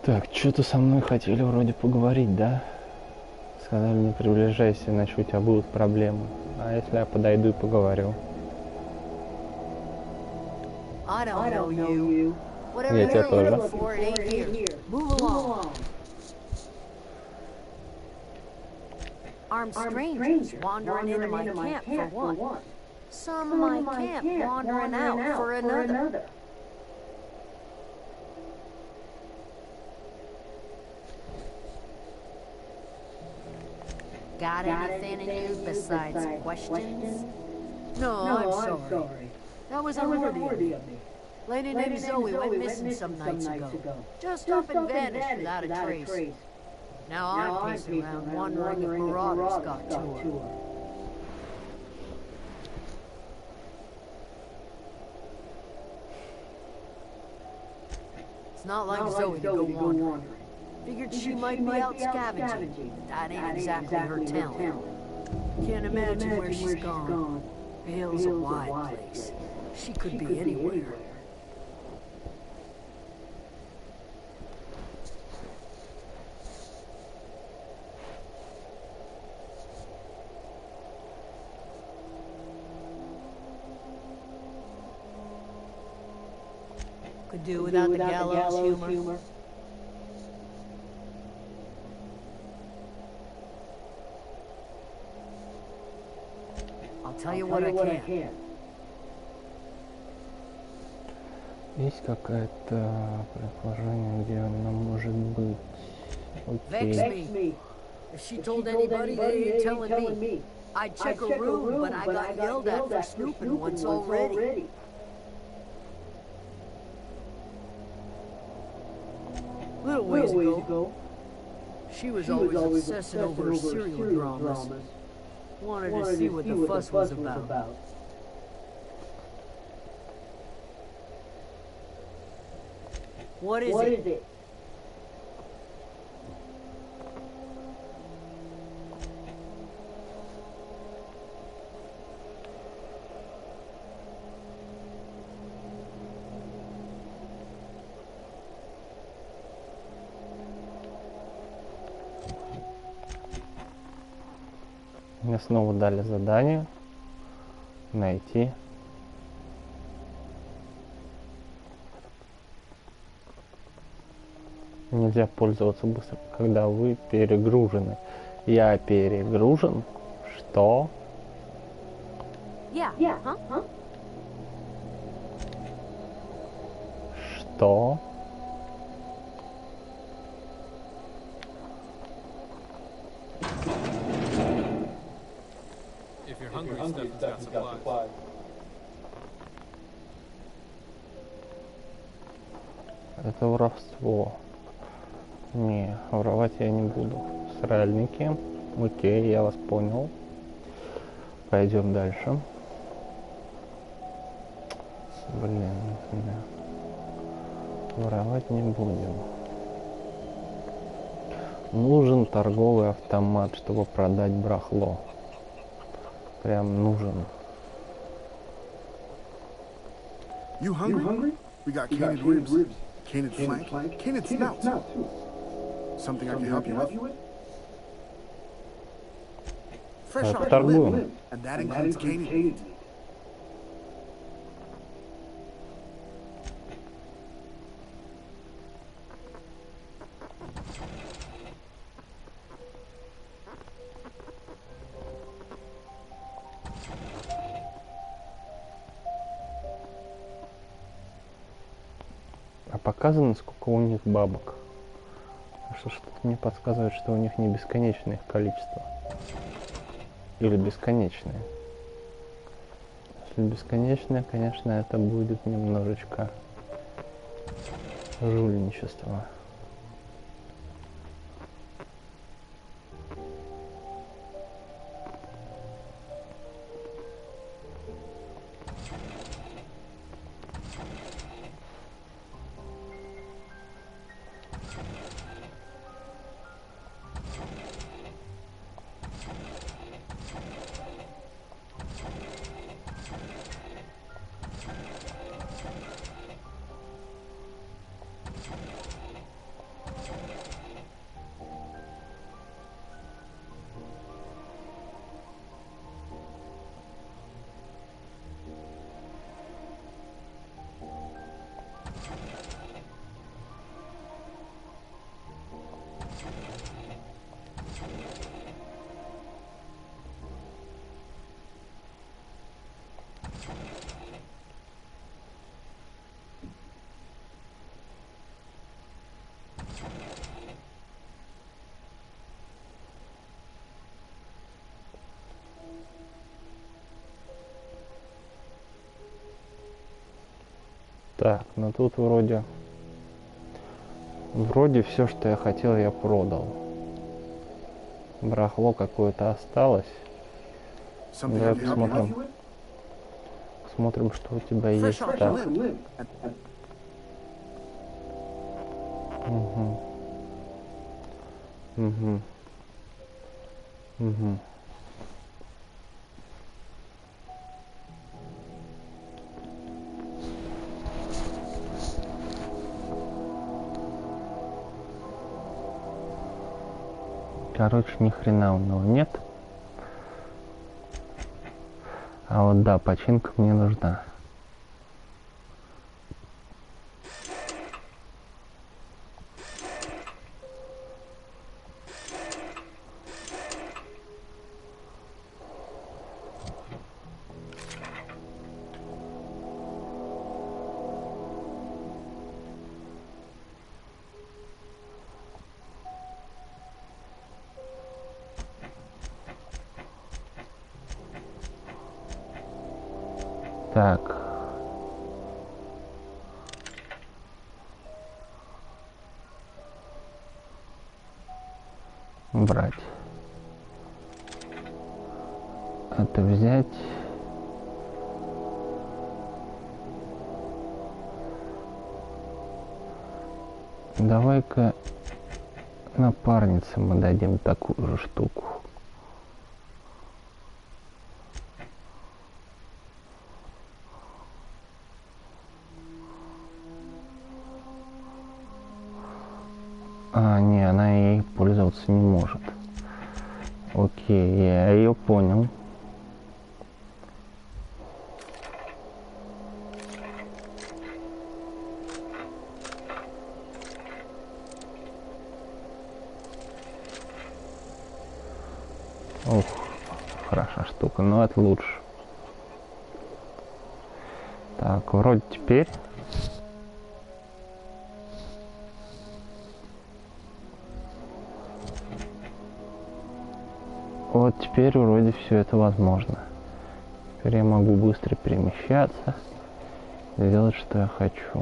Так, что-то со мной хотели вроде поговорить, да? Сказали, не приближайся, иначе у тебя будут проблемы. А если я подойду и поговорю? Я тебя тоже. Armed strangers wandering into my camp for one. Some of my camp wandering out for another. Got anything in you besides questions? No, I'm sorry. That was unworthy of me. Lady named Zoe went missing some nights ago. Just up and vanished without a trace. Now I'm pacing around wondering if marauders got to her. It's not like Zoe to go wandering. Figured she might be out scavenging. That ain't exactly her talent. Can't imagine where she's gone. Hale's a wide place. She could be anywhere. Could do without the gallows humor. I'll tell you what I can. Есть какое-то предположение, где она может быть? Окей. If she told anybody, they ain't telling me. I'd check her room, but I got yelled at for snooping once already. Little ways ago, she was always obsessing over her serial dramas. Wanted to see what the fuss was about. What is it? Мне снова дали задание найти нельзя пользоваться быстро, когда вы перегружены. Я перегружен? Что? Что? Это воровство. Не, воровать я не буду. Сральники. Окей, я вас понял. Пойдем дальше. Блин, воровать не будем. Нужен торговый автомат, чтобы продать барахло. Прям нужен. You hungry? We got canid ribs, canid flank, canid snout. Something I can help you with? Fresh off the limb, and that includes canid. А показано, сколько у них бабок. Что-то мне подсказывает, что у них не бесконечное их количество. Или бесконечное. Если бесконечное, конечно, это будет немножечко жульничество. Так, ну тут вроде все, что я хотел, я продал. Барахло какое-то осталось. Давай посмотрим. Посмотрим, что у тебя есть. Так. Угу. Угу. Угу. Короче, ни хрена у него нет. А вот да, починка мне нужна. Так. Брать. Это взять. Давай-ка напарнице мы дадим такую же штуку. А, не, она ей пользоваться не может. Окей, я ее понял. Ух, хорошая штука, но это лучше. Так, вроде теперь. Вот теперь вроде все это возможно. Теперь я могу быстро перемещаться, делать, что я хочу.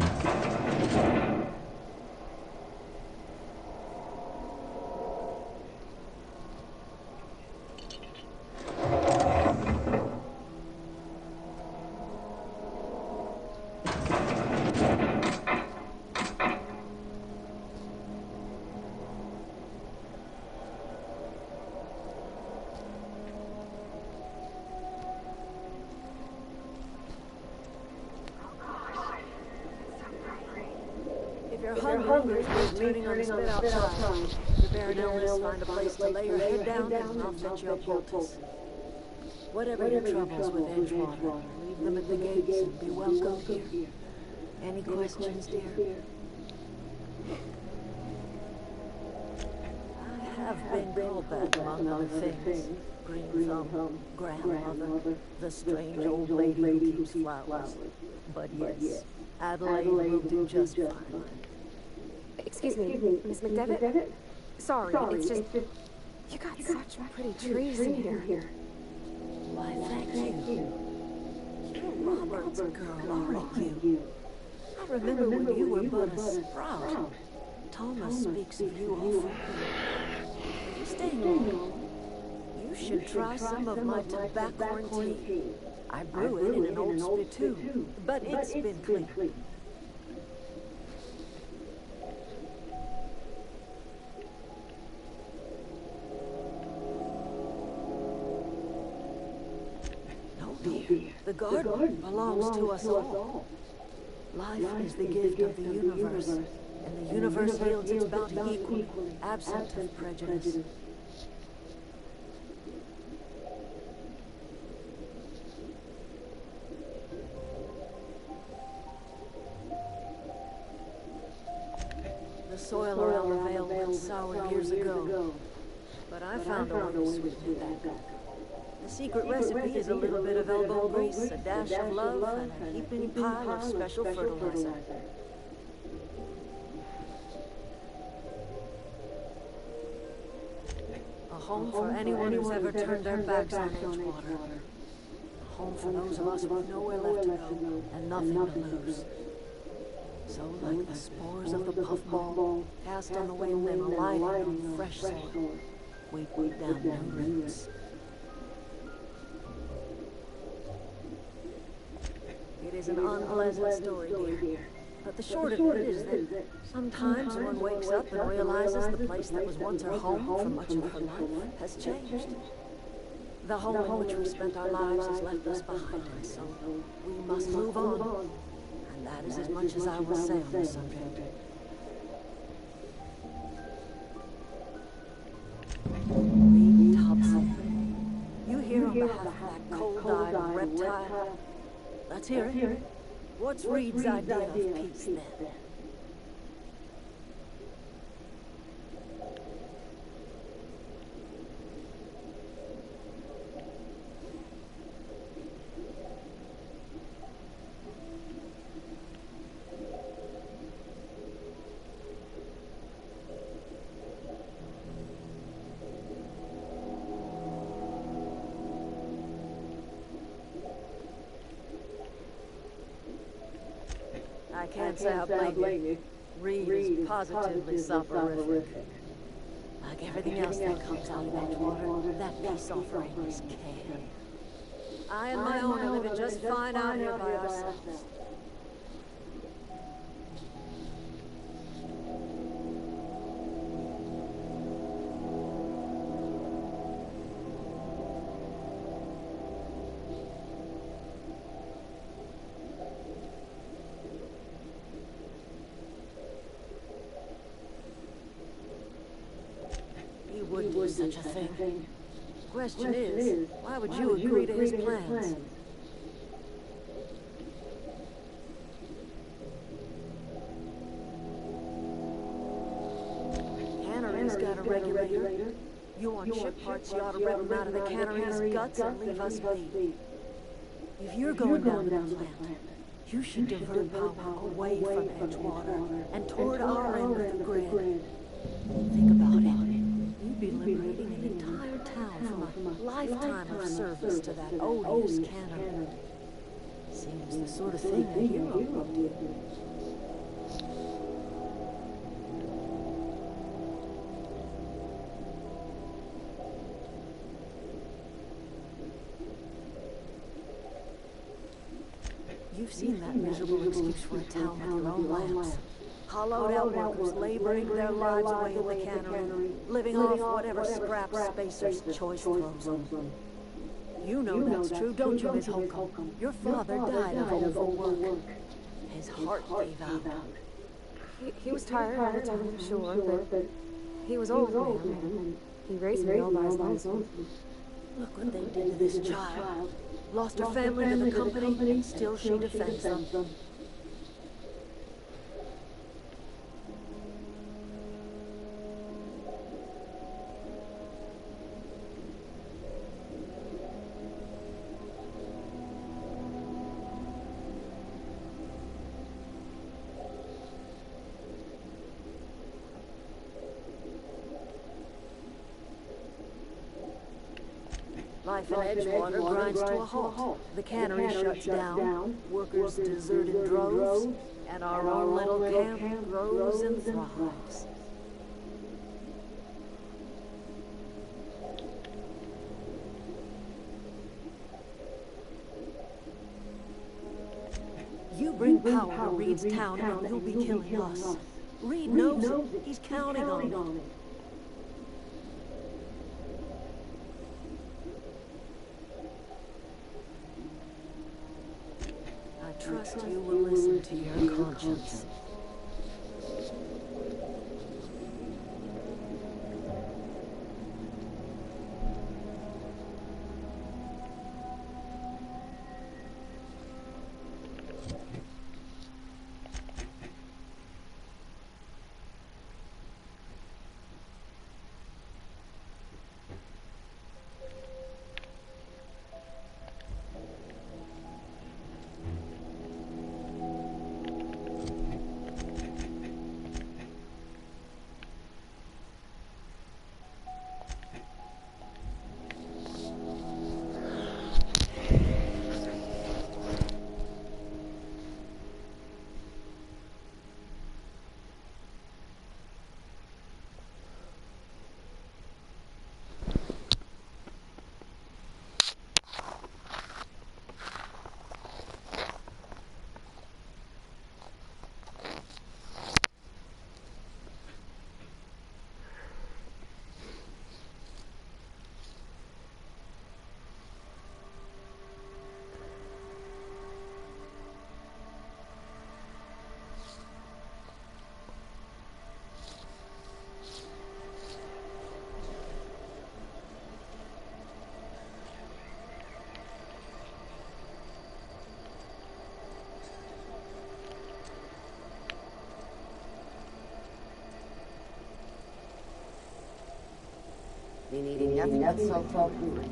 If you're hungry, there's meeting on the spit outside. Prepare an illness, find a place to lay your head down, and I'll fetch you a poultice. Whatever your troubles with Edgewater, leave them at the gates and be welcome here. Any questions, dear? I have been called that among other things. Green Thumb, Grandmother, the strange old lady who keeps flowers. But yes, Adelaide will do just fine. Excuse me, Miss McDevitt? Sorry, it's just... You got such pretty trees in here. Why, thank you. You're Robert's girl, aren't you? I remember when you were but a sprout. Thomas speaks of you often. Are you staying long? You should try some of my tobacco tea. I brew it in an old spittoon, but it's been clean. The garden belongs to us all. Life is the gift of the universe, and the universe yields its bounty equally, absent of prejudice. The soil around the Vale went sour years ago, but I found a way to sweeten it back. The secret recipe is a little bit of elbow grease, a dash of love, and a heaping pile of special fertilizer. A home for anyone who's ever turned their backs on Edgewater. A home for those of us with nowhere left to go and nothing to lose. So like the spores of the puffball, cast on the wind and alighting on fresh soil, we dig down new roots. It is an unpleasant story, dear. But the short of it is that sometimes one wakes up and realizes the place that was once her home for much of her life has changed. The home in which we spent our lives has left us behind, and so we must move on. And that is as much as I will say on the subject. Reed Thompson, you here on behalf of that cold-eyed reptile? Let's hear it. What's Reed's idea of peace, then? I can't say I blame you. Reed is positively soporific. Like everything else that comes out of that water, that peace offering is can. I and my own are living just fine out here by ourselves. He wouldn't do such a thing. Question is, why would you agree to his plans? Cannery's got a regulator. You want ship parts, you ought to rip him out of the cannery's guts and leave us be. If you're going down to the plant, you should divert power away from Edgewater and toward our end of the grid. Think about it. You'd be liberating an entire town from a lifetime of service to that odious cannery. Seems the sort of thing a hero would do. You've seen that miserable excuse for a town with your own lamps. Hollowed-out workers laboring their lives away in the cannery, living off whatever scrap Spacer's choice throws them. You know that's true, don't you, Miss Holcomb? Your father died of overwork. His heart gave out. He was tired all the time, sure, but he was old, man, and he raised me all by his lonesome. Look what they did to this child. Lost her family to the company, and still she defends them. Life in Edgewater grinds to a halt. The cannery shuts down, workers desert in droves, and our own little camp grows and thrives. You bring power to Reed's town and you'll be killing us. Reed knows it. He's counting on it. I trust you will listen to your conscience. Been eating nothing but soul food.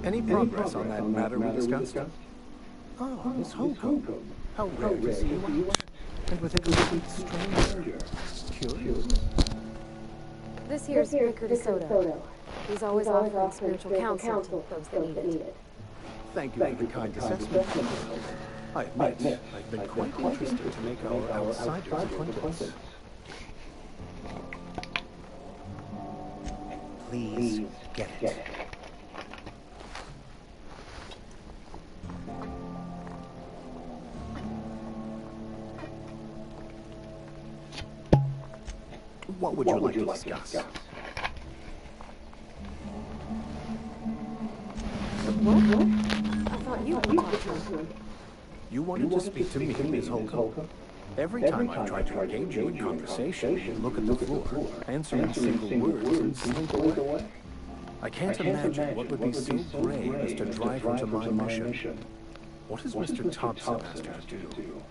Any progress on that matter we discussed? Oh, Miss Holcomb. How rare to see you out. And with a complete stranger. Curious. This here's Vicar DeSoto. He's always offering spiritual counsel to those that need it. Thank you for the kind assessment. I admit, I've been quite interested to make our outsider's acquaintance. Please get it. What would you like to discuss? What? I thought you were talking to him. You wanted to speak to me, Miss Holcomb? Every time I try to engage you in conversation, you look at the floor, answering single words and slink away. I can't imagine what would be so brave as to drive her to my mission. What has Mr. Thompson asked her to do?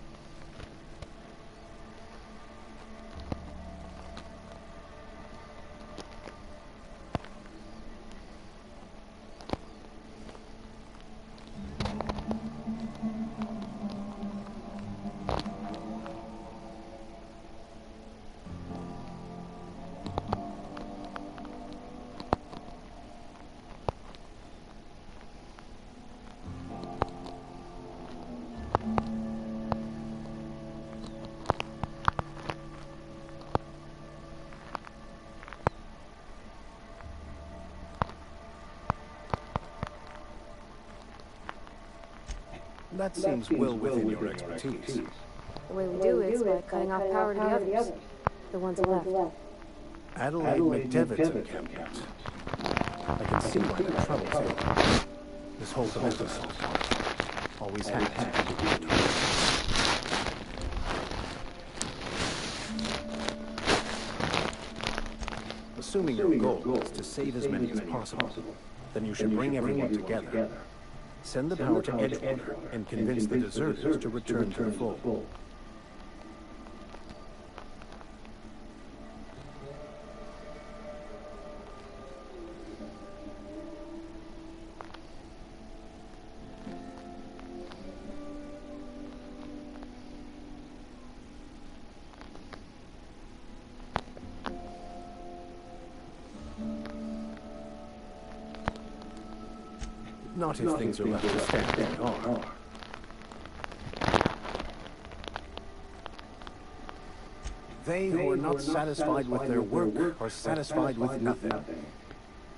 That seems well within your expertise. The way we do it is by cutting off power to the others. The ones who left. Adelaide McDevitt's encampment. I can see why the trouble's here. This whole is a soft heart. Always has. Assuming your goal is to save as many as possible, then you should bring everyone together. Send the power to Edgewater and convince the deserters to return to the fold. Not if things are left to stand as they are. They who are not satisfied with their work are satisfied with nothing.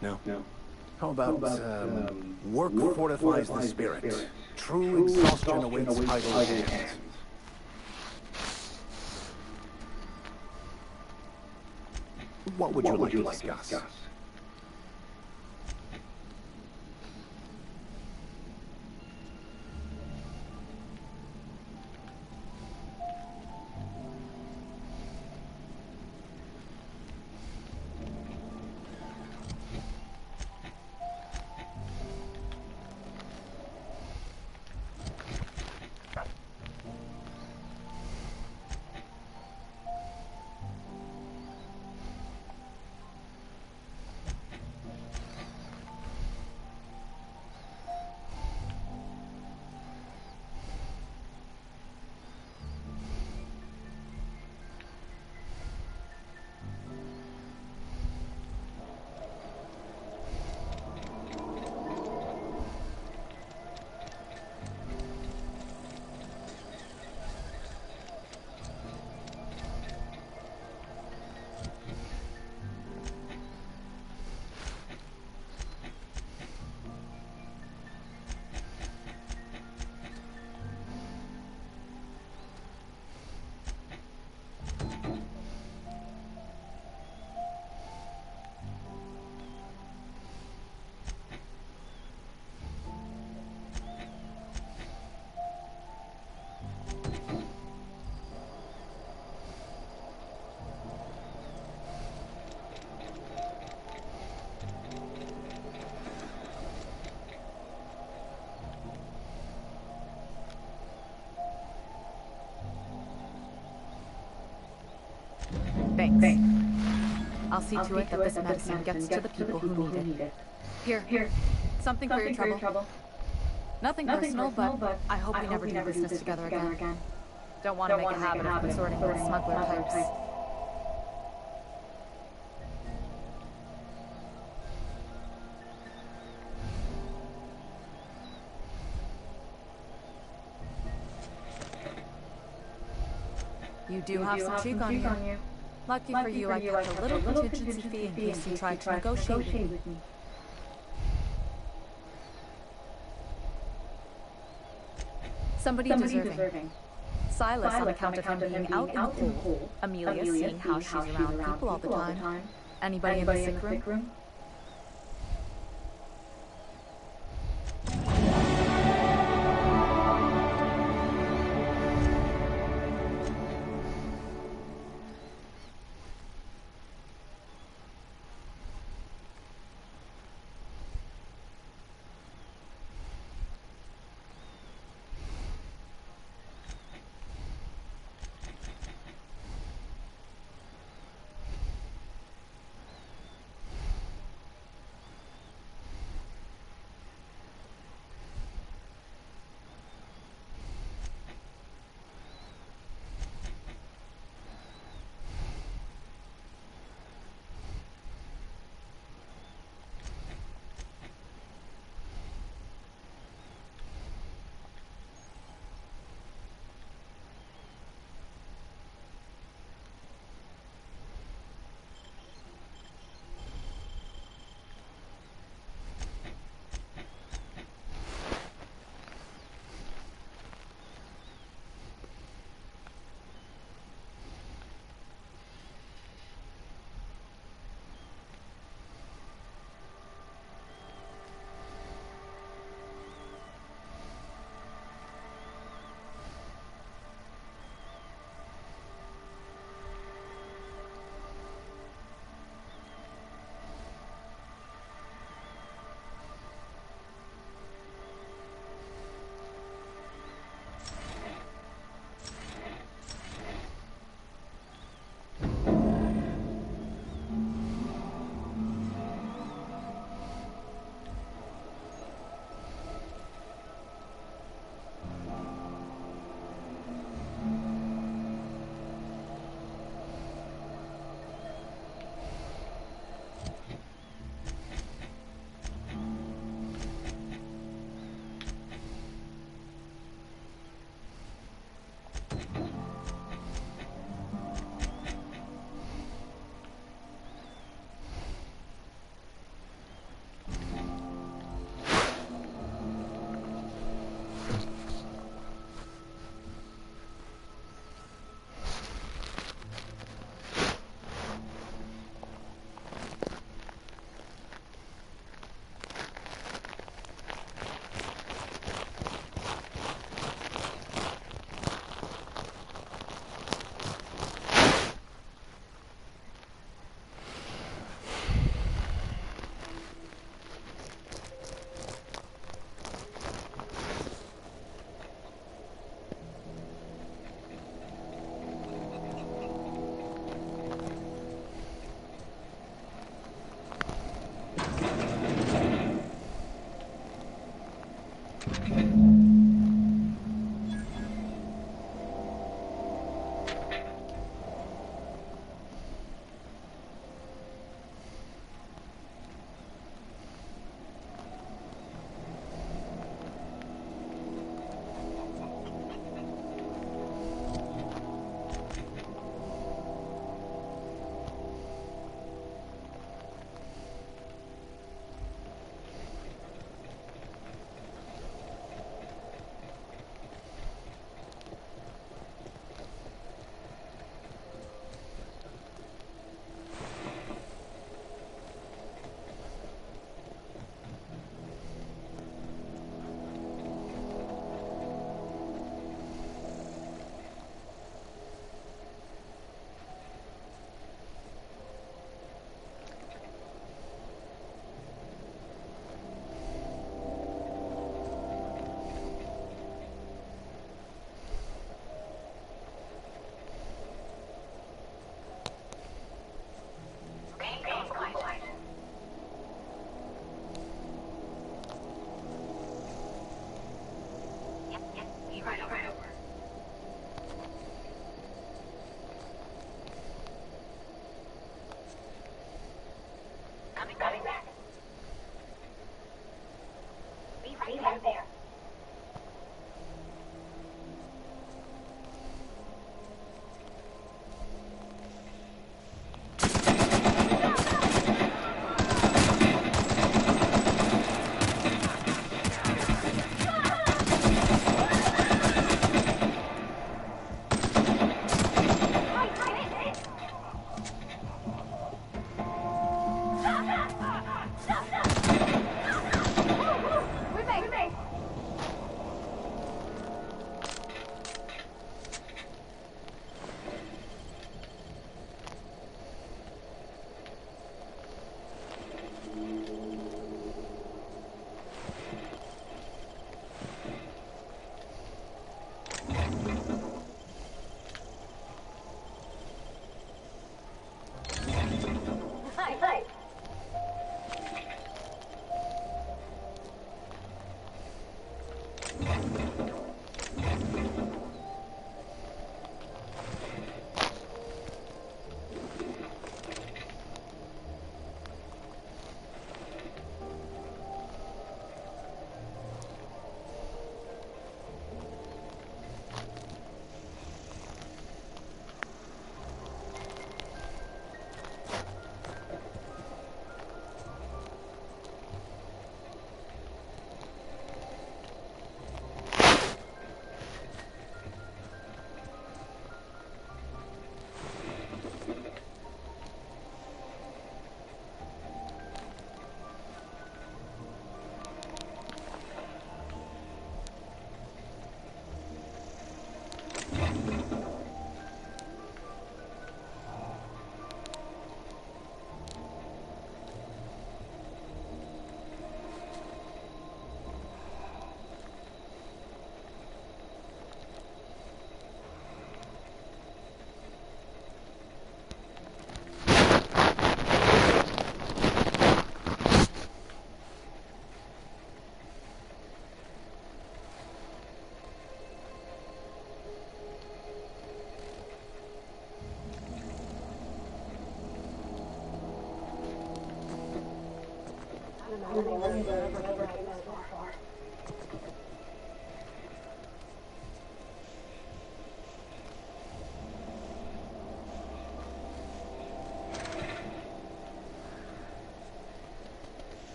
No. How about, work fortifies the spirit. True exhaustion awaits idle hands. What would you like to discuss? I'll see to it that this medicine gets to the people who need it. Here. Something for your trouble. Nothing personal, but I hope we never do business together again. Don't want to make a habit of consorting with smuggler types. You do have some cheek on you. Lucky for you, I kept a little contingency fee in case you tried to negotiate with me. Somebody deserving. Silas on account of him being out in the cold. Amelia seeing how she's around people all the time. Anybody in the sick room?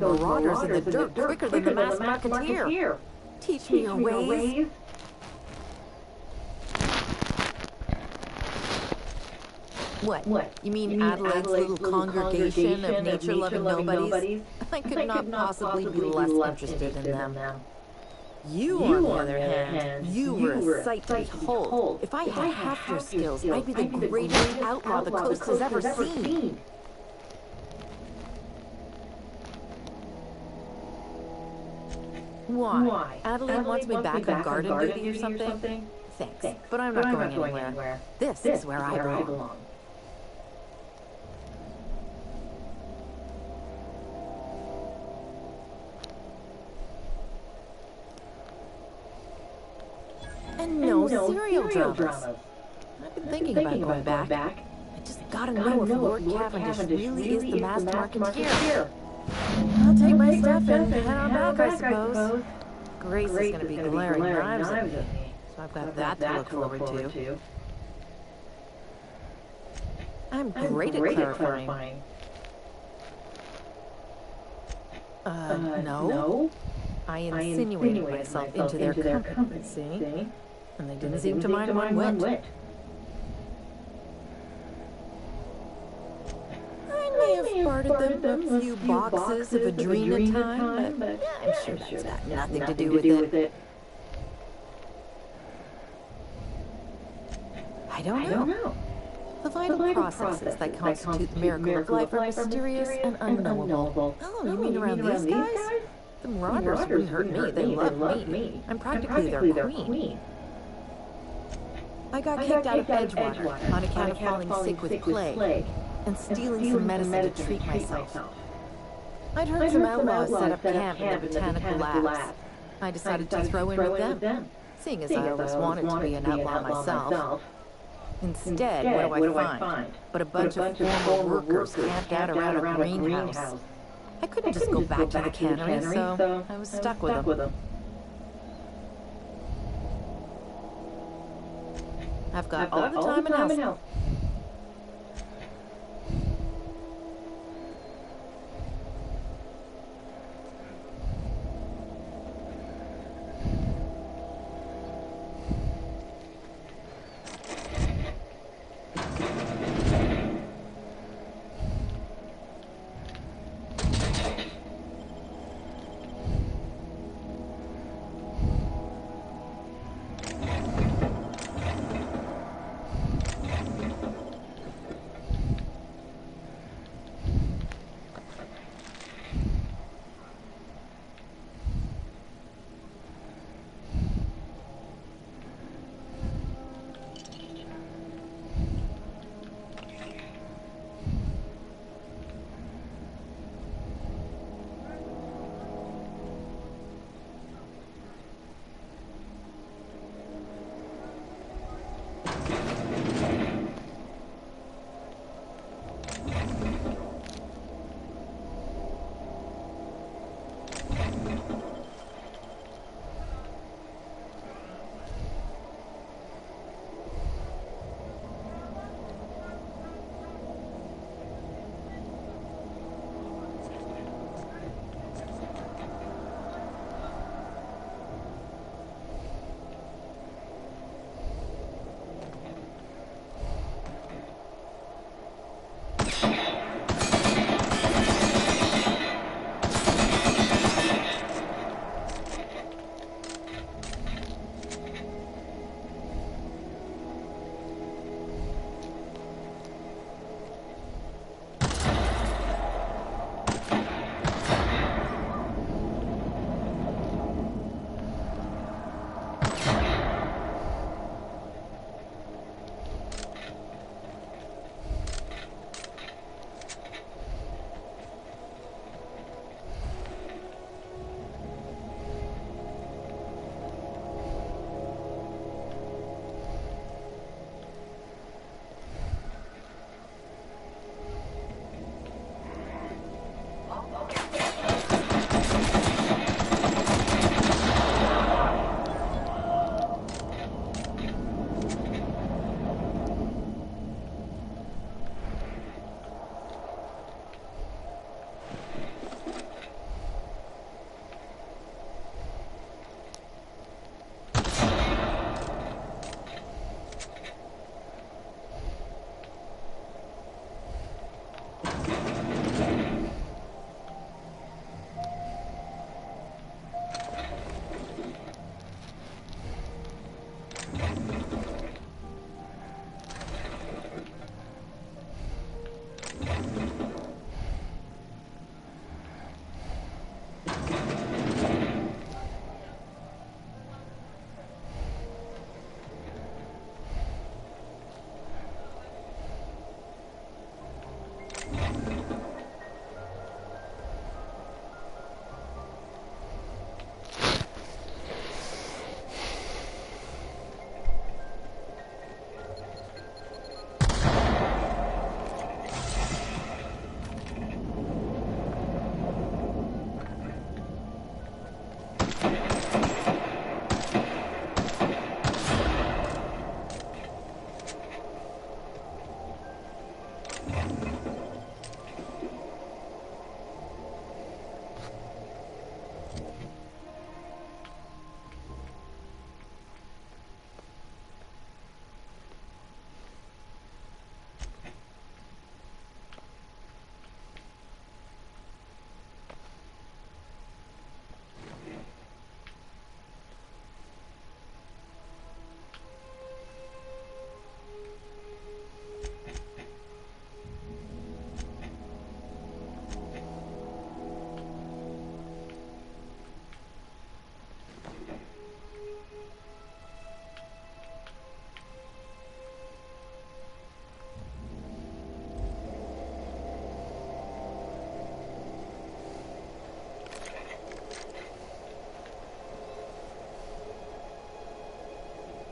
marauders in the dirt quicker than the masked marketeer. Teach me your ways. What? You mean Adelaide's little congregation of nature-loving nobodies? I could not possibly be less interested in them. You, on the other hand, you were a sight to behold. If I had half your skills, I'd be the greatest outlaw the coast has ever seen. Why? Adelaide wants me back on garden duty or something? Thanks, but I'm not going anywhere. This is where I belong. And no serial dramas. I've been thinking about going back. I just gotta know if Lord Cavendish really is the masked marketeer. I'll take my stuff and head on back, I suppose. Grace is gonna be glaring knives at me, so I've got that to look forward to. I'm great at clarifying. No. I insinuated myself into their company, see? And they didn't seem to mind one whit. I may have bartered them a few boxes of Adrena time, but I'm sure that's got nothing to do with it. I don't know. The vital processes that constitute the miracle of life are mysterious and unknowable. Oh, you mean around these guys? The marauders wouldn't hurt me, they love me. I'm practically their queen. I got kicked out of Edgewater on account of falling sick with plague and stealing some medicine to treat myself. I'd heard some outlaws set up camp in the botanical labs. I decided to throw in with them, seeing as I always wanted to be an outlaw myself. Instead, what do I find? But a bunch of former workers camped out around a greenhouse. I couldn't just go back to the cannery, so I was stuck with them. I've got all the time and health.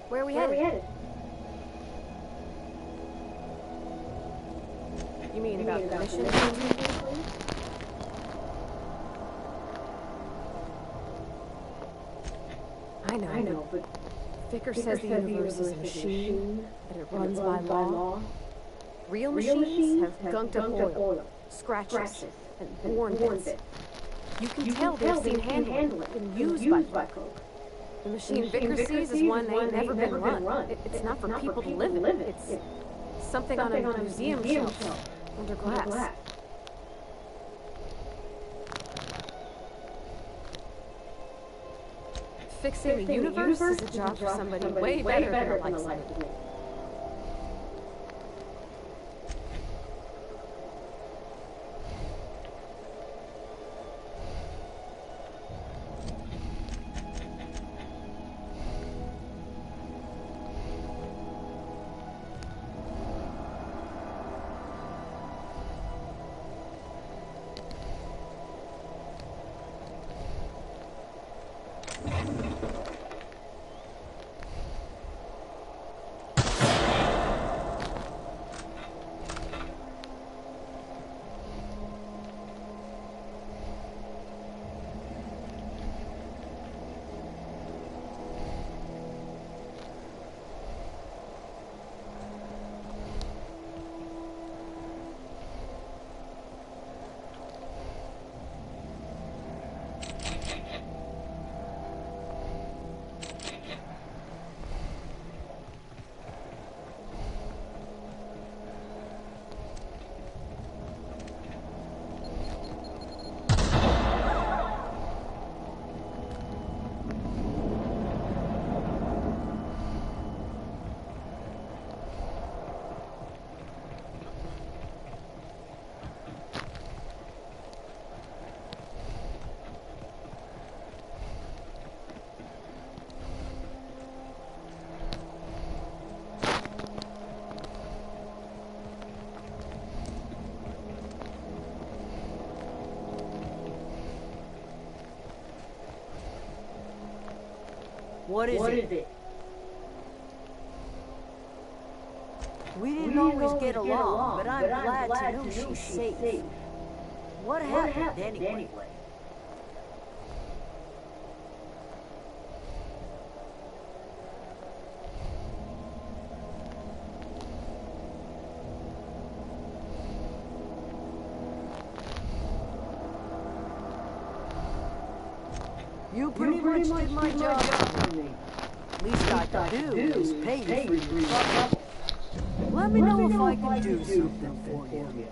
Where are we headed? You mean about the mission? I know, but Vicker says the universe is a machine, that it runs by law. Real machines have gunked up oil, scratches, and worn bits. You can tell they've seen handling, been used by folk. The machine Vicker sees is one ain't never been run. It's not for people to live in. It's something on a museum shelf under glass. Fixing the universe is a job for somebody way better than a life. What is it? We didn't always get along, but I'm glad to know she's safe. What happened anyway? You pretty much did my job for me. Least I can do is pay you for your trouble. Let me know if I can do something for you.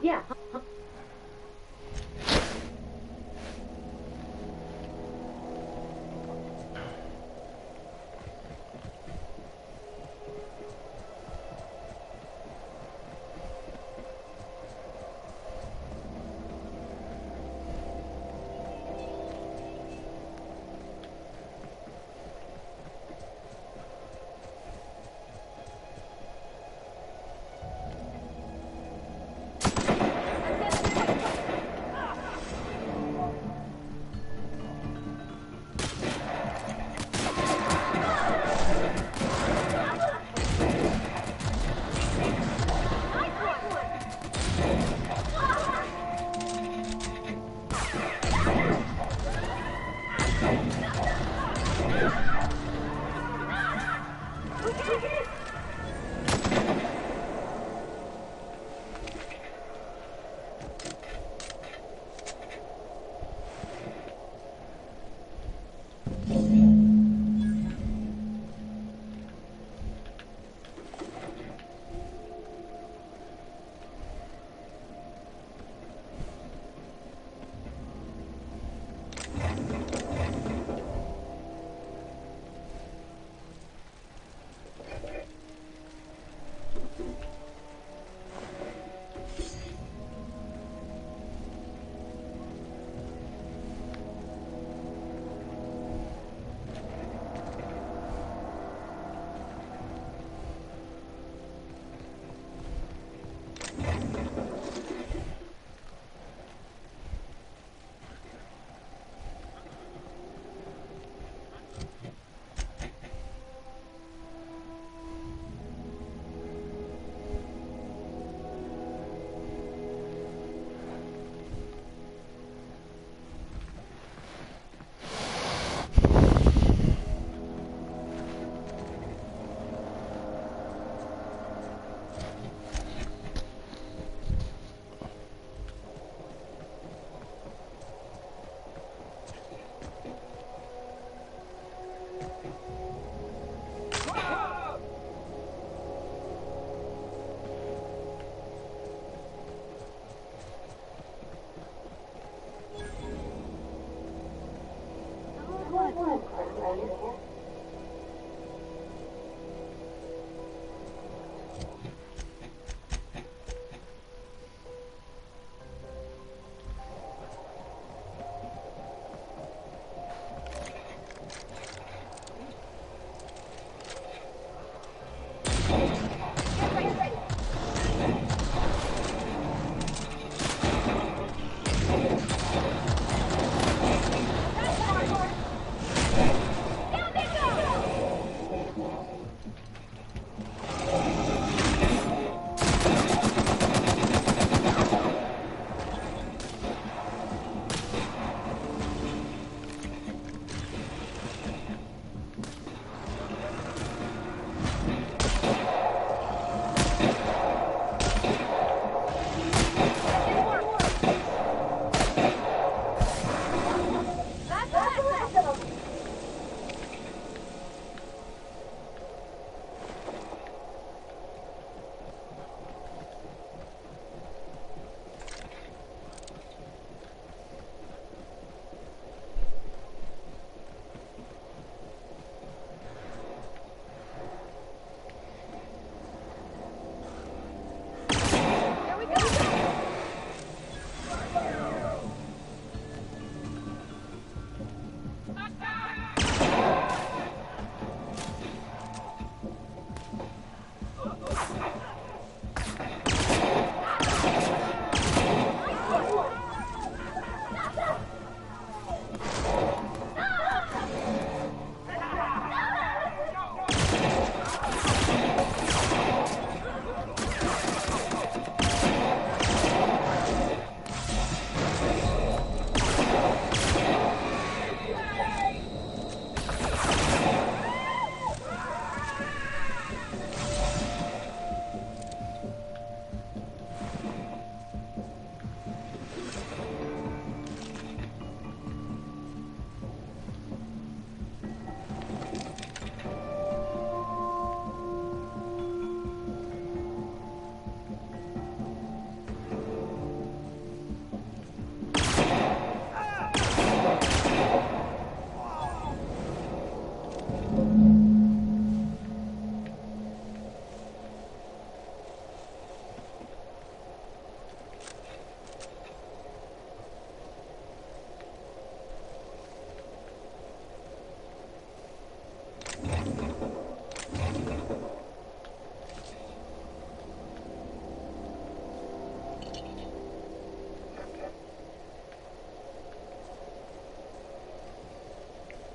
Yeah.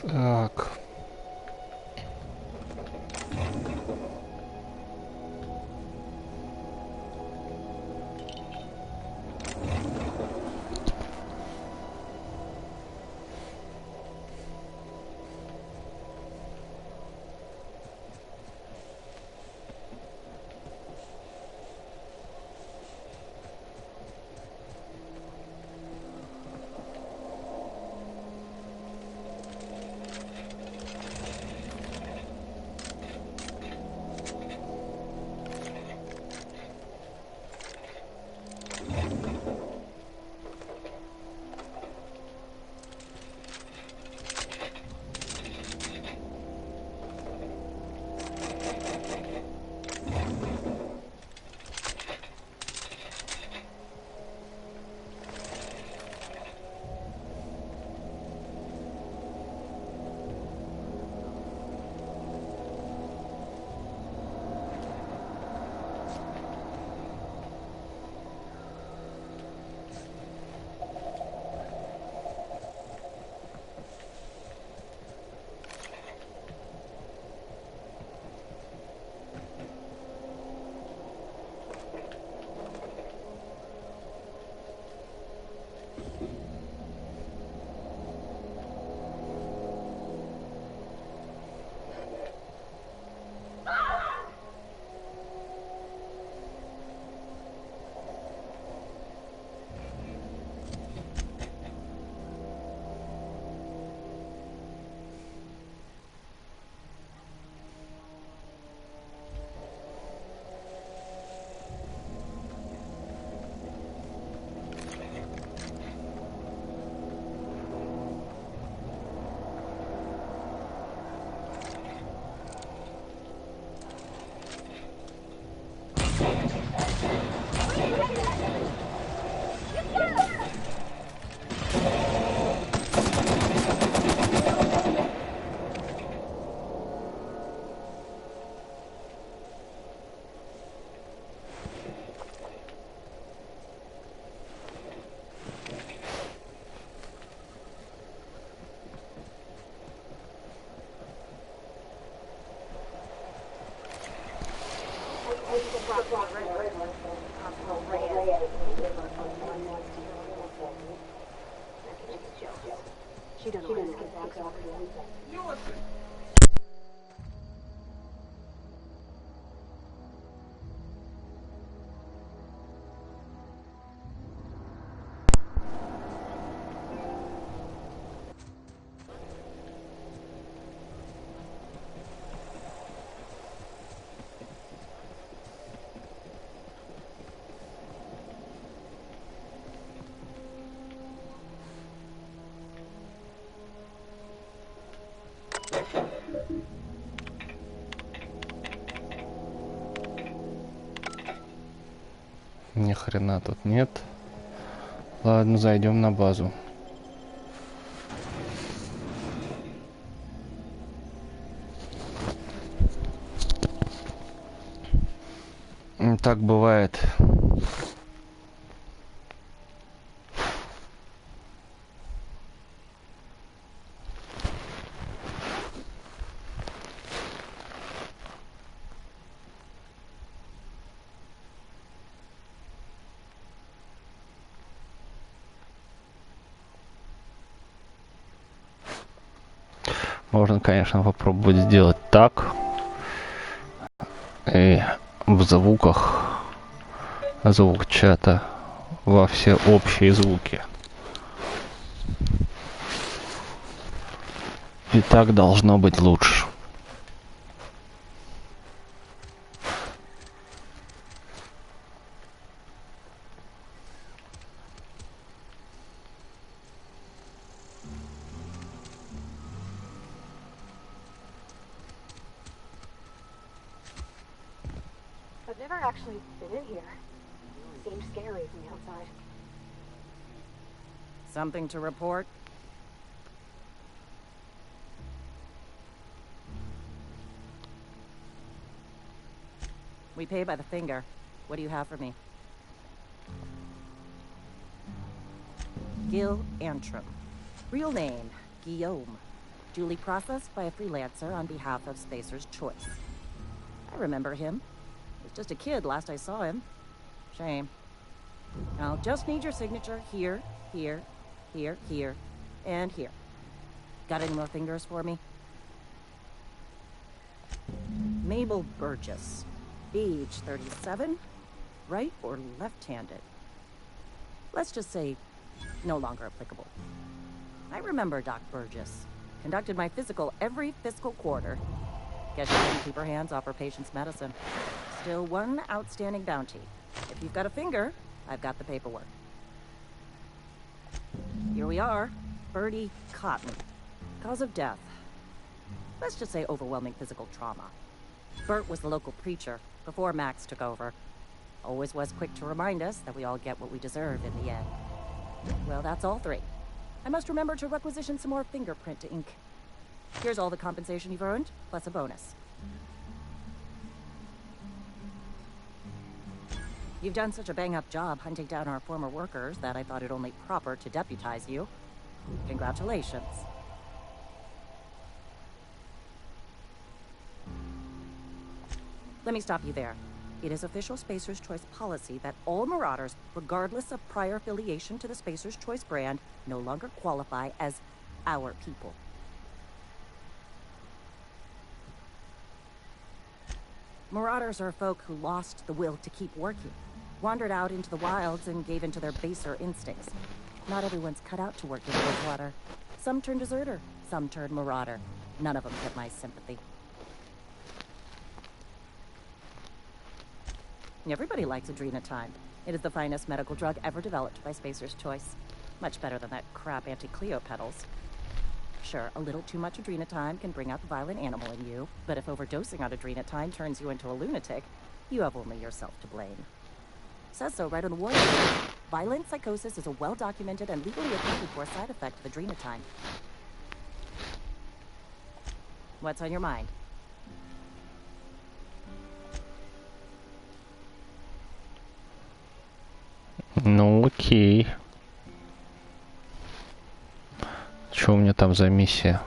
Так. She don't know how to get back off the weekend. Ни хрена тут нет. Ладно, зайдем на базу. Так бывает. Можно, конечно, попробовать сделать так. И в звуках звук чата во все общие звуки. И так должно быть лучше. I've never actually been in here. It seemed scary from the outside. Something to report? We pay by the finger. What do you have for me? Gil Antrim. Real name, Guillaume. duly processed by a freelancer on behalf of Spacer's Choice. I remember him. He was just a kid last I saw him. Shame. I'll just need your signature here, here, here, here, and here. Got any more fingers for me? Mabel Burgess, age 37, right or left-handed? Let's just say no longer applicable. I remember Doc Burgess. Conducted my physical every fiscal quarter. Guess she couldn't keep her hands off her patient's medicine. Still one outstanding bounty. If you've got a finger, I've got the paperwork. Here we are. Bertie Cotton. Cause of death. Let's just say overwhelming physical trauma. Bert was the local preacher before Max took over. Always was quick to remind us that we all get what we deserve in the end. Well, that's all three. I must remember to requisition some more fingerprint ink. Here's all the compensation you've earned, plus a bonus. You've done such a bang-up job hunting down our former workers that I thought it only proper to deputize you. Congratulations. Let me stop you there. It is official Spacer's Choice policy that all Marauders, regardless of prior affiliation to the Spacer's Choice brand, no longer qualify as our people. Marauders are folk who lost the will to keep working, wandered out into the wilds and gave into their baser instincts. Not everyone's cut out to work in Bridgewater. Some turn deserter, some turn Marauder. None of them get my sympathy. Everybody likes Adrenatime. It is the finest medical drug ever developed by Spacer's Choice. Much better than that crap anti-Cleo pedals. Sure, a little too much Adrenatime can bring out the violent animal in you, but if overdosing on Adrenatime turns you into a lunatic, you have only yourself to blame. Says so right on the warning. Violent psychosis is a well-documented and legally accounted for side effect of Adrenatime. What's on your mind? Ну окей. Что у меня там за миссия?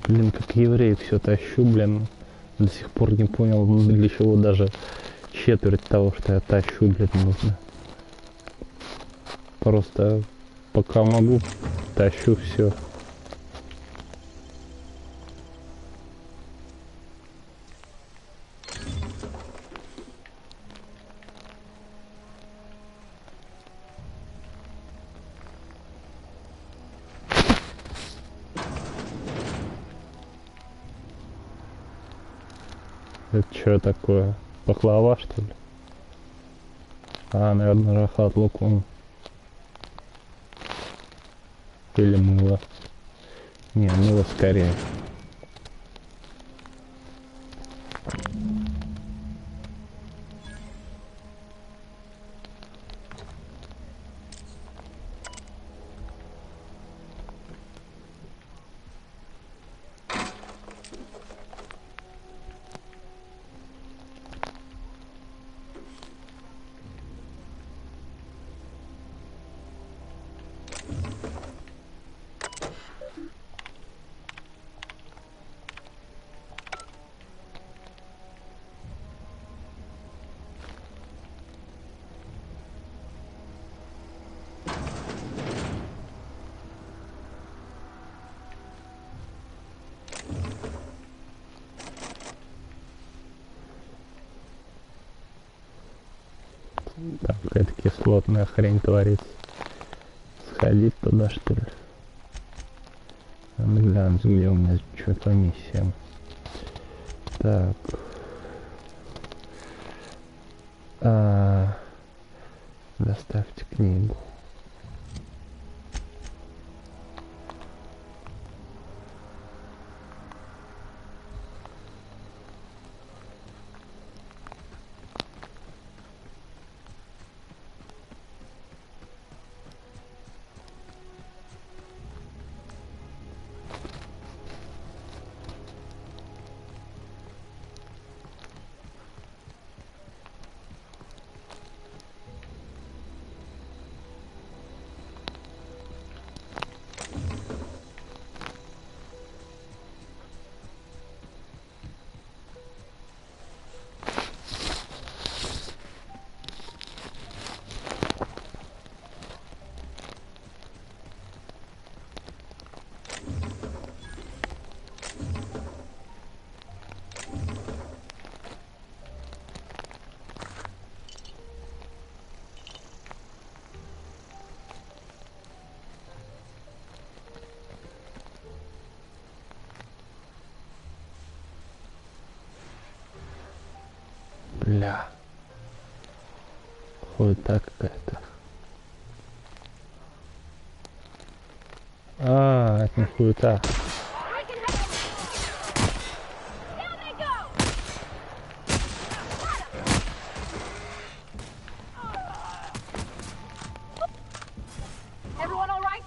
Блин, как еврей все тащу, блин. До сих пор не понял, для чего даже четверть того, что я тащу, блин, нужно. Просто пока могу, тащу все. Это что такое? Пахлава, что ли? А, наверное, рахат лукум. Или мыло. Не, мыло скорее. Там какая-то кислотная хрень творится. Сходить туда, что ли? Надо глянуть, где у меня что по миссиям. Так. Доставьте книгу. Бля. Хуета какая-то. Это не хуета. Everyone all right?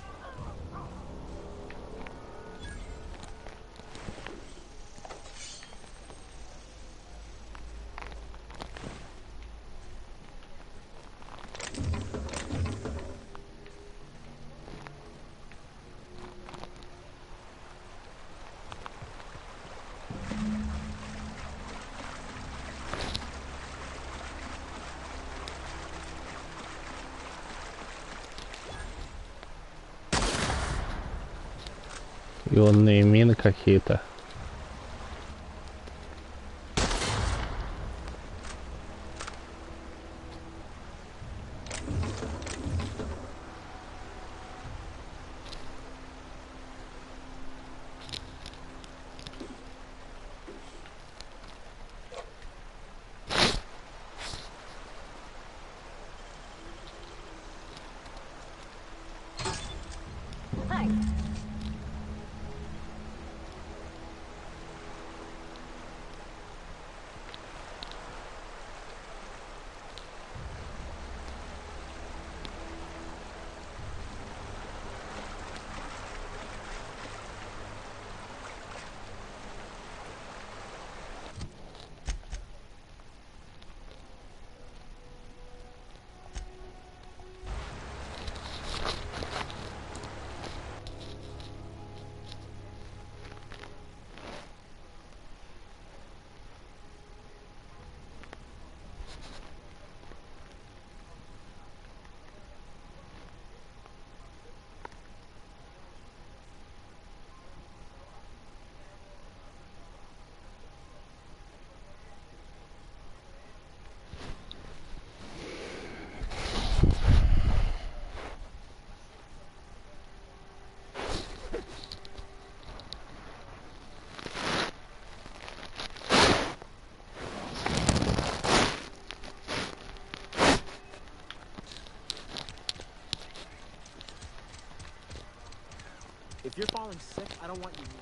Ионные мины какие-то. If you're falling sick, I don't want you near me.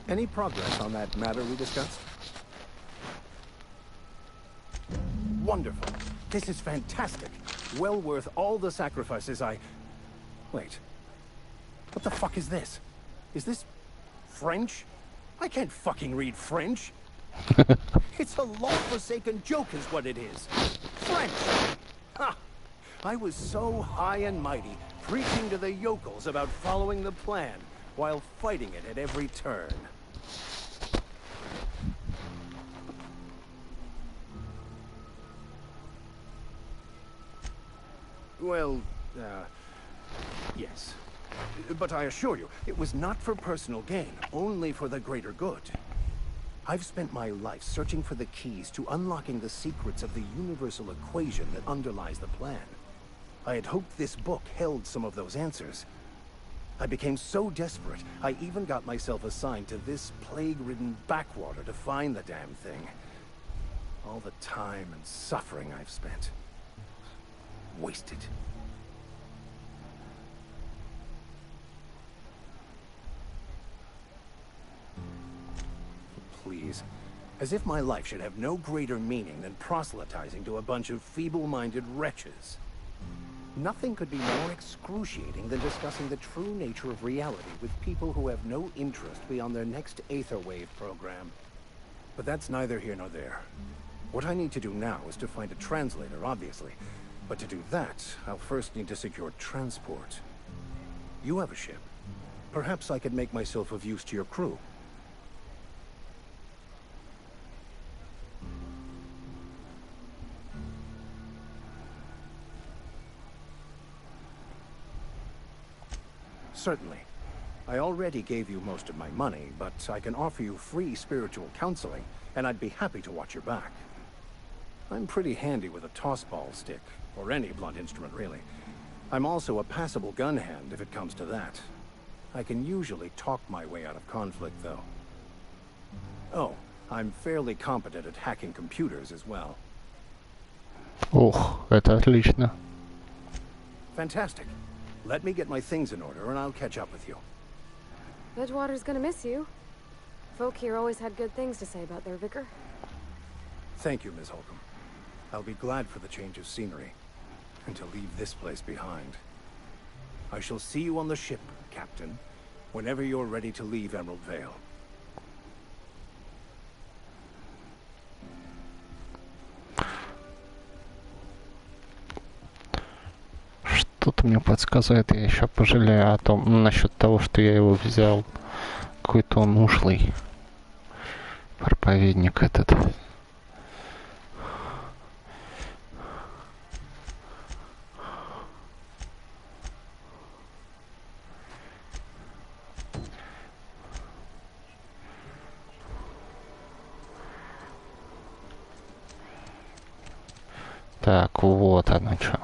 Any progress on that matter we discussed? Wonderful. This is fantastic. Well worth all the sacrifices I... Wait. What the fuck is this? Is this... French? I can't fucking read French. It's a law-forsaken joke is what it is. French! Ha! I was so high and mighty, preaching to the yokels about following the plan, while fighting it at every turn. Well, yes. But I assure you, it was not for personal gain, only for the greater good. I've spent my life searching for the keys to unlocking the secrets of the universal equation that underlies the plan. I had hoped this book held some of those answers. I became so desperate, I even got myself assigned to this plague-ridden backwater to find the damn thing. All the time and suffering I've spent. Wasted. Please. As if my life should have no greater meaning than proselytizing to a bunch of feeble-minded wretches. Nothing could be more excruciating than discussing the true nature of reality with people who have no interest beyond their next Aetherwave program. But that's neither here nor there. What I need to do now is to find a translator, obviously. But to do that, I'll first need to secure transport. You have a ship. Perhaps I could make myself of use to your crew. Certainly. I already gave you most of my money, but I can offer you free spiritual counseling, and I'd be happy to watch your back. I'm pretty handy with a tossball stick, or any blunt instrument, really. I'm also a passable gun hand, if it comes to that. I can usually talk my way out of conflict, though. Oh, I'm fairly competent at hacking computers as well. Ох, это отлично. Fantastic. Let me get my things in order, and I'll catch up with you. Edgewater's gonna miss you. Folk here always had good things to say about their vicar. Thank you, Ms. Holcomb. I'll be glad for the change of scenery, and to leave this place behind. I shall see you on the ship, Captain, whenever you're ready to leave Emerald Vale. Что-то мне подсказывает, я еще пожалею о том, насчет того, что я его взял. Какой-то он ушлый. Проповедник этот. Так, вот оно что.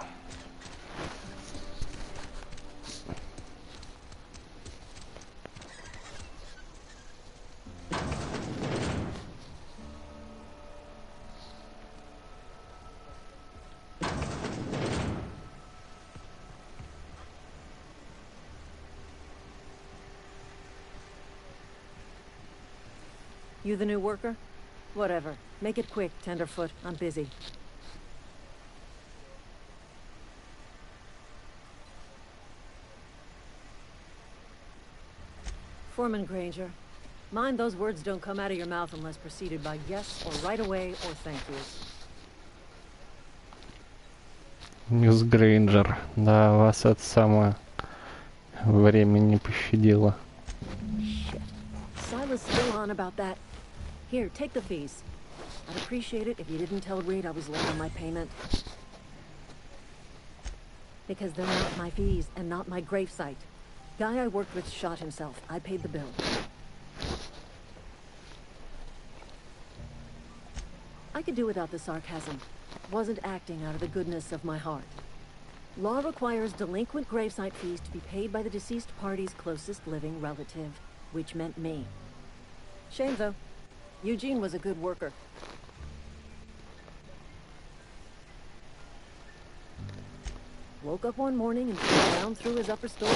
You the new worker? Whatever. Make it quick, Tenderfoot. I'm busy. Foreman Granger. Mind those words don't come out of your mouth unless preceded by yes or right away or thank you. Мисс Грейнджер, да, вас это самое время не пощадило. Shit. Silas still on about that. Here, take the fees. I'd appreciate it if you didn't tell Reed I was late on my payment. Because they're not my fees and not my gravesite. Guy I worked with shot himself. I paid the bill. I could do without the sarcasm. Wasn't acting out of the goodness of my heart. Law requires delinquent gravesite fees to be paid by the deceased party's closest living relative, which meant me. Shame, though. Eugene was a good worker. Woke up one morning and fell down through his upper story.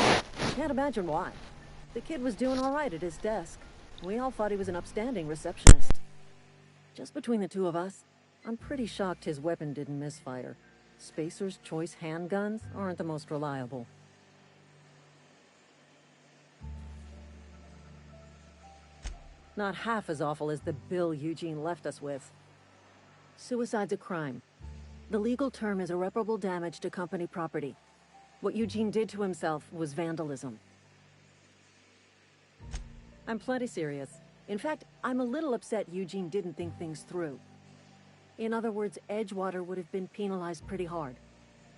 Can't imagine why. The kid was doing all right at his desk. We all thought he was an upstanding receptionist. Just between the two of us, I'm pretty shocked his weapon didn't misfire. Spacer's Choice handguns aren't the most reliable. Not half as awful as the bill Eugene left us with. Suicide's a crime. The legal term is irreparable damage to company property. What Eugene did to himself was vandalism. I'm plenty serious. In fact, I'm a little upset Eugene didn't think things through. In other words, Edgewater would have been penalized pretty hard.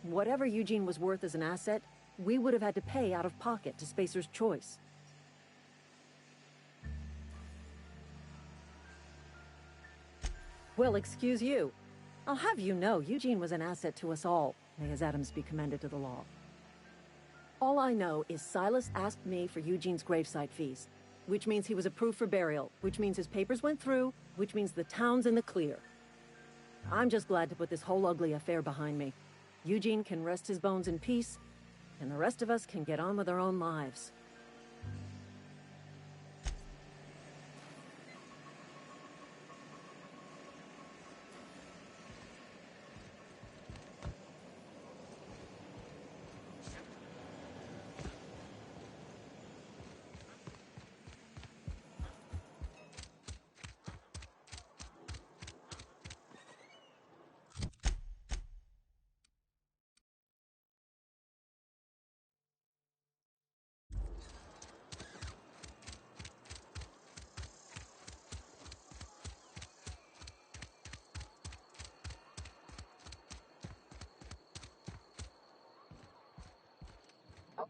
Whatever Eugene was worth as an asset, we would have had to pay out of pocket to Spacer's Choice. Well, excuse you. I'll have you know, Eugene was an asset to us all. May his atoms be commended to the law. All I know is Silas asked me for Eugene's gravesite fees, which means he was approved for burial, which means his papers went through, which means the town's in the clear. I'm just glad to put this whole ugly affair behind me. Eugene can rest his bones in peace, and the rest of us can get on with our own lives.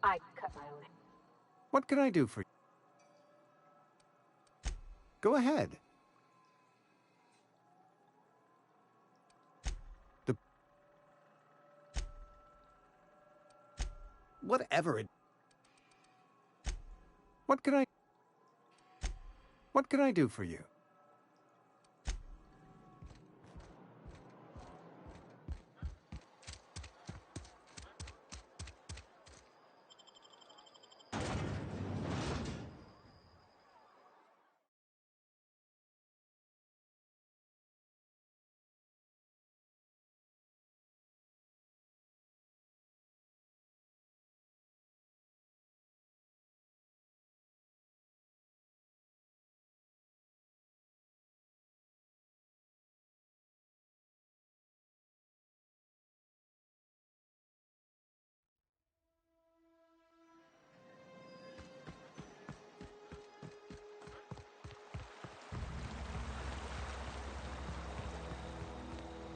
I cut my own. What can I do for you? Go ahead. Whatever it... What can I do for you?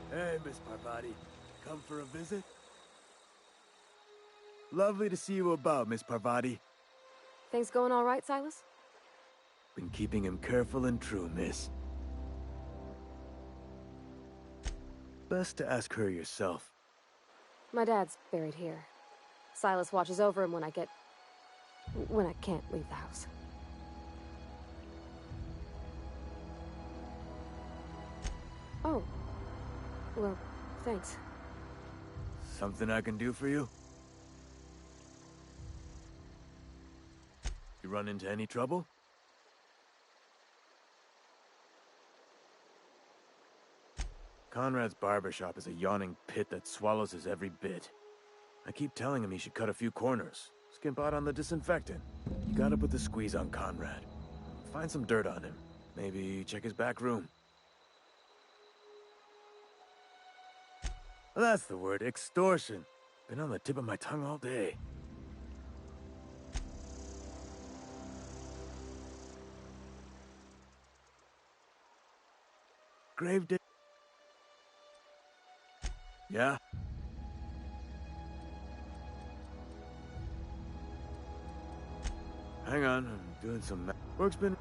Hey, Miss Parvati. Come for a visit? Lovely to see you about, Miss Parvati. Things going all right, Silas? Been keeping him careful and true, miss. Best to ask her yourself. My dad's buried here. Silas watches over him when I can't leave the house. Oh. Well, thanks. Something I can do for you? You run into any trouble? Conrad's barbershop is a yawning pit that swallows his every bit. I keep telling him he should cut a few corners, skimp out on the disinfectant. You gotta put the squeeze on Conrad. Find some dirt on him. Maybe check his back room. That's the word, extortion. Been on the tip of my tongue all day. Grave dig... Yeah? Hang on, I'm doing some... Work's been...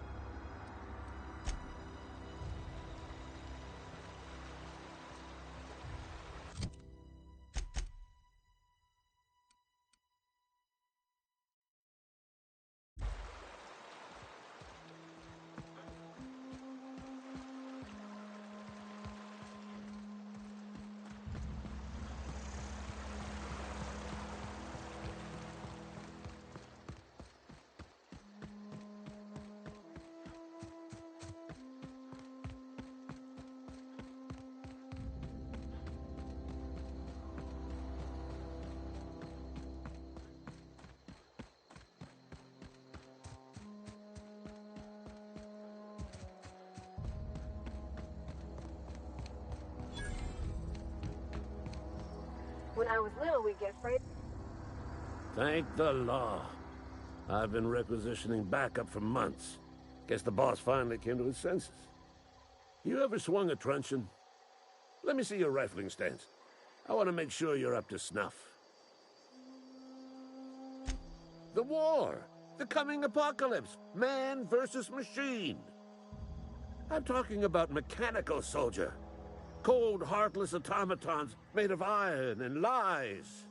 When I was little, we'd get afraid. Thank the law. I've been requisitioning backup for months. Guess the boss finally came to his senses. You ever swung a truncheon? Let me see your rifling stance. I want to make sure you're up to snuff. The war! The coming apocalypse! Man versus machine! I'm talking about mechanical soldier. Cold, heartless automatons made of iron and lies.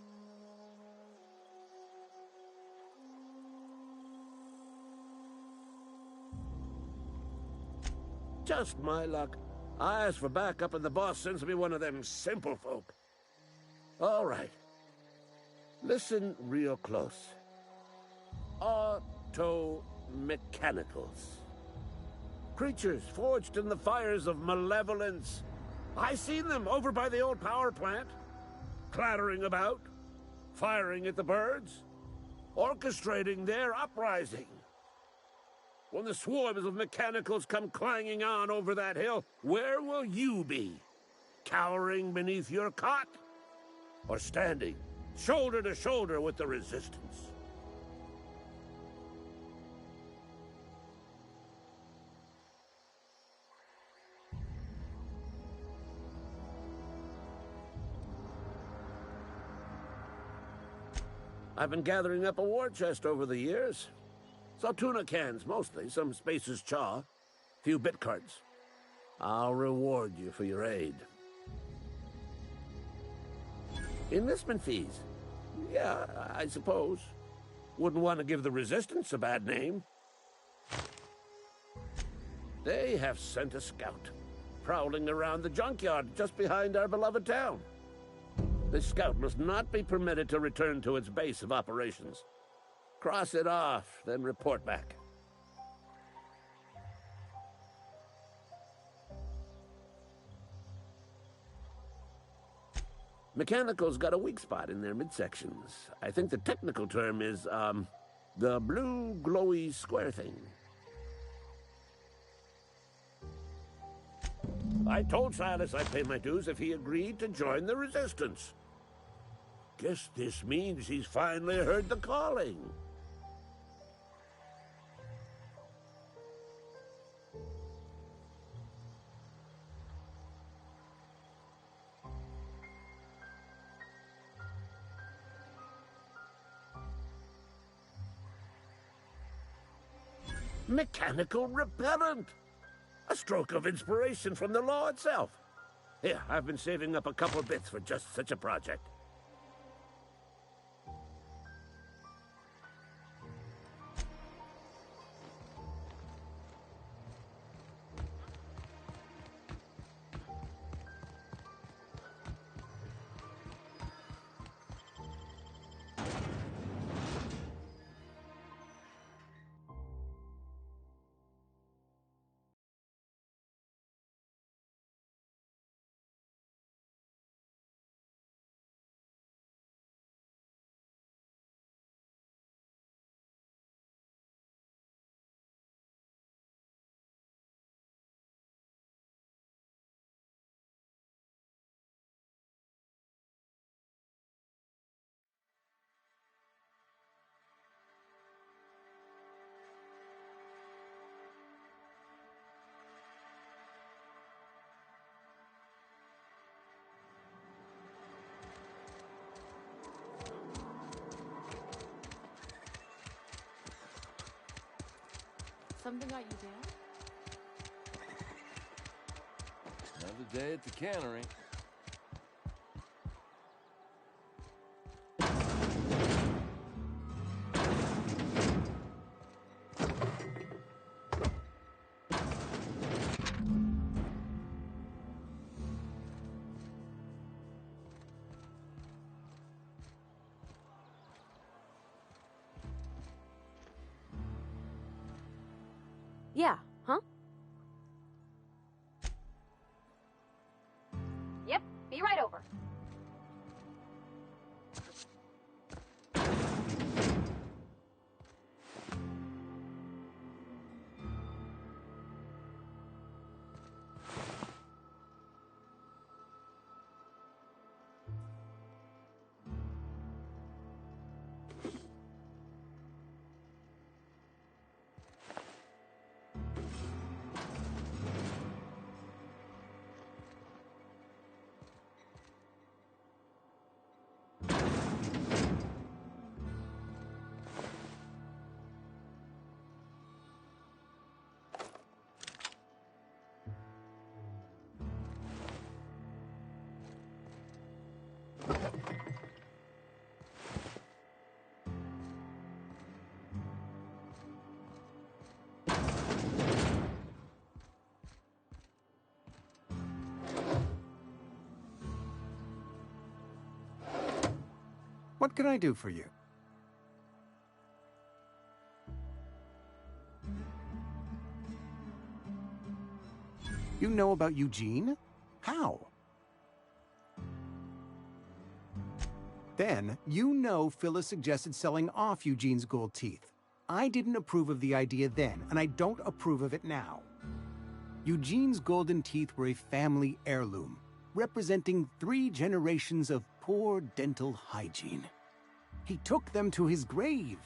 Just my luck. I ask for backup and the boss sends me one of them simple folk. All right. Listen real close. Auto-mechanicals. Creatures forged in the fires of malevolence. I seen them over by the old power plant. Clattering about. Firing at the birds. Orchestrating their uprising. When the swarms of mechanicals come clanging on over that hill, where will you be? Cowering beneath your cot? Or standing, shoulder to shoulder with the resistance? I've been gathering up a war chest over the years. Saw tuna cans, mostly, some Spacer's chaw, few bit cards. I'll reward you for your aid. Enlistment fees? Yeah, I suppose. Wouldn't want to give the Resistance a bad name. They have sent a scout, prowling around the junkyard just behind our beloved town. This scout must not be permitted to return to its base of operations. Cross it off, then report back. Mechanicals got a weak spot in their midsections. I think the technical term is, the blue glowy square thing. I told Silas I'd pay my dues if he agreed to join the Resistance. Guess this means he's finally heard the calling. Mechanical repellent! A stroke of inspiration from the law itself. Here, I've been saving up a couple bits for just such a project. Something got you down? Another day at the cannery. Yeah, huh? Yep, be right over. What can I do for you? You know about Eugene? How? Then, you know Phyllis suggested selling off Eugene's gold teeth. I didn't approve of the idea then, and I don't approve of it now. Eugene's golden teeth were a family heirloom, representing 3 generations of poor dental hygiene. He took them to his grave.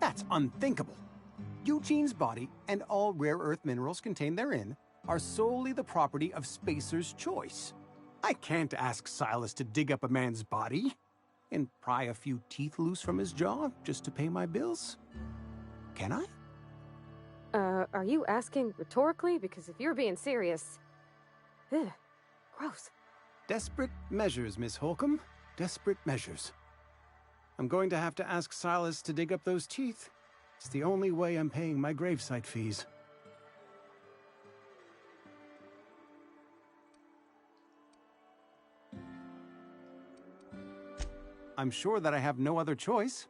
That's unthinkable. Eugene's body and all rare earth minerals contained therein are solely the property of Spacer's Choice. I can't ask Silas to dig up a man's body and pry a few teeth loose from his jaw just to pay my bills. Can I? Are you asking rhetorically? Because if you're being serious... Ugh, gross. Desperate measures, Miss Holcomb. Desperate measures. I'm going to have to ask Silas to dig up those teeth. It's the only way I'm paying my gravesite fees. I'm sure that I have no other choice.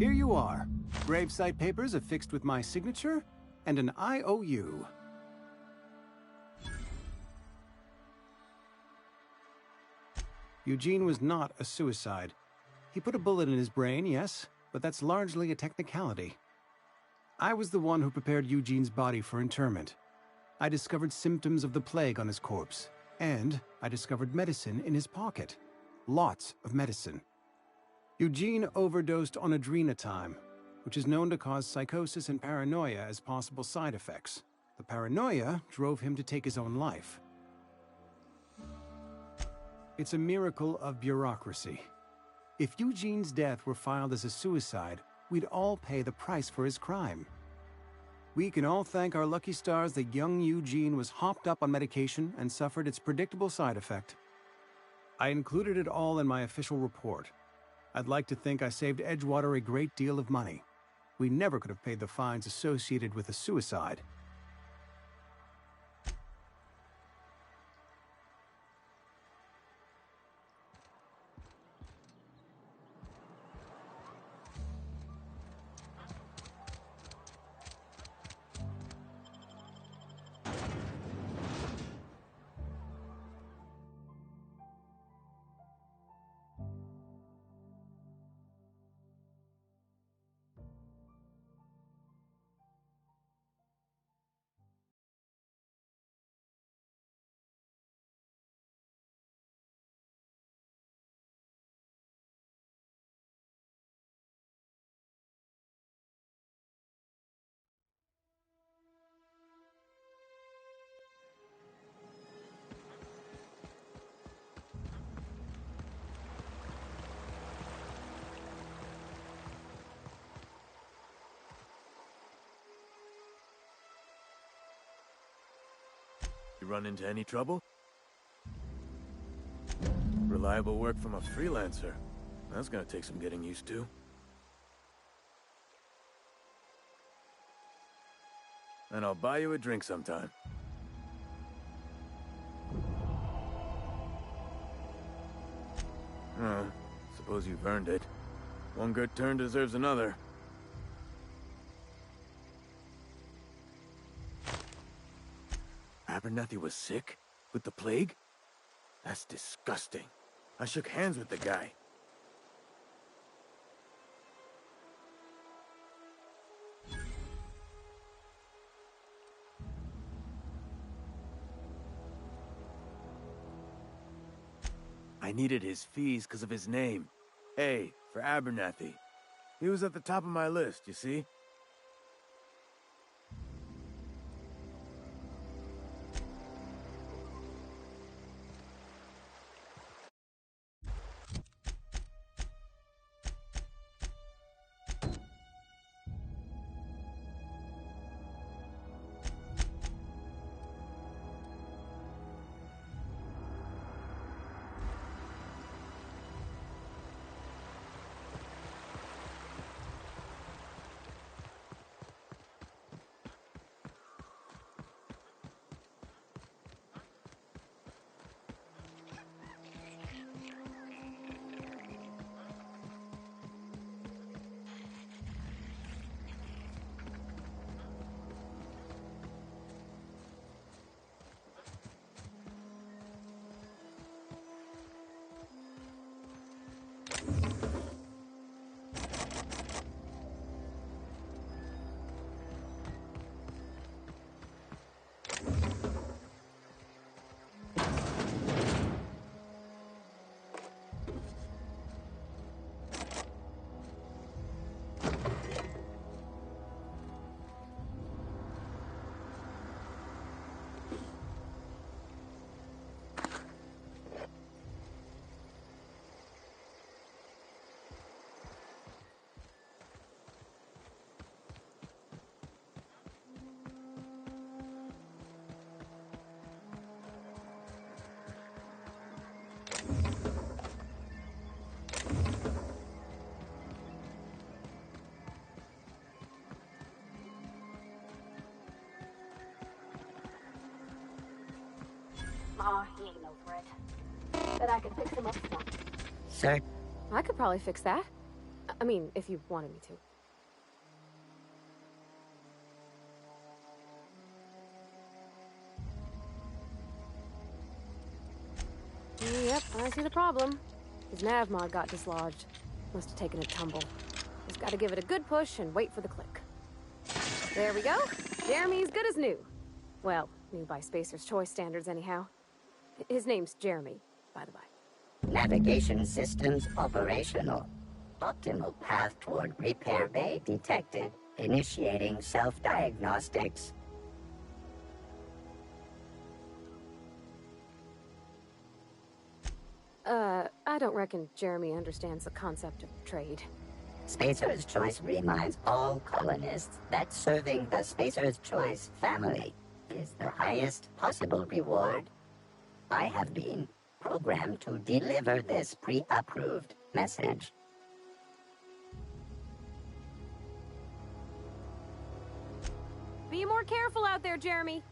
Here you are. Gravesite papers affixed with my signature and an IOU. Eugene was not a suicide. He put a bullet in his brain, yes, but that's largely a technicality. I was the one who prepared Eugene's body for interment. I discovered symptoms of the plague on his corpse, and I discovered medicine in his pocket. Lots of medicine. Eugene overdosed on adrenatime, which is known to cause psychosis and paranoia as possible side effects. The paranoia drove him to take his own life. It's a miracle of bureaucracy. If Eugene's death were filed as a suicide, we'd all pay the price for his crime. We can all thank our lucky stars that young Eugene was hopped up on medication and suffered its predictable side effect. I included it all in my official report. I'd like to think I saved Edgewater a great deal of money. We never could have paid the fines associated with a suicide. You run into any trouble? Reliable work from a freelancer. That's gonna take some getting used to. And I'll buy you a drink sometime. Suppose you've earned it. One good turn deserves another. Abernathy was sick? With the plague? That's disgusting. I shook hands with the guy. I needed his fees because of his name. A for Abernathy. He was at the top of my list, you see? Nah, he ain't no threat. But I can fix him up some. Sir? I could probably fix that. I mean, if you wanted me to. Yep, I see the problem. His nav mod got dislodged. Must have taken a tumble. Just gotta give it a good push and wait for the click. There we go. Jeremy's good as new. Well, new by Spacer's Choice standards anyhow. His name's Jeremy, by the by. Navigation systems operational. Optimal path toward repair bay detected. Initiating self-diagnostics. I don't reckon Jeremy understands the concept of trade. Spacer's Choice reminds all colonists that serving the Spacer's Choice family is the highest possible reward. I have been programmed to deliver this pre-approved message. Be more careful out there, Jeremy.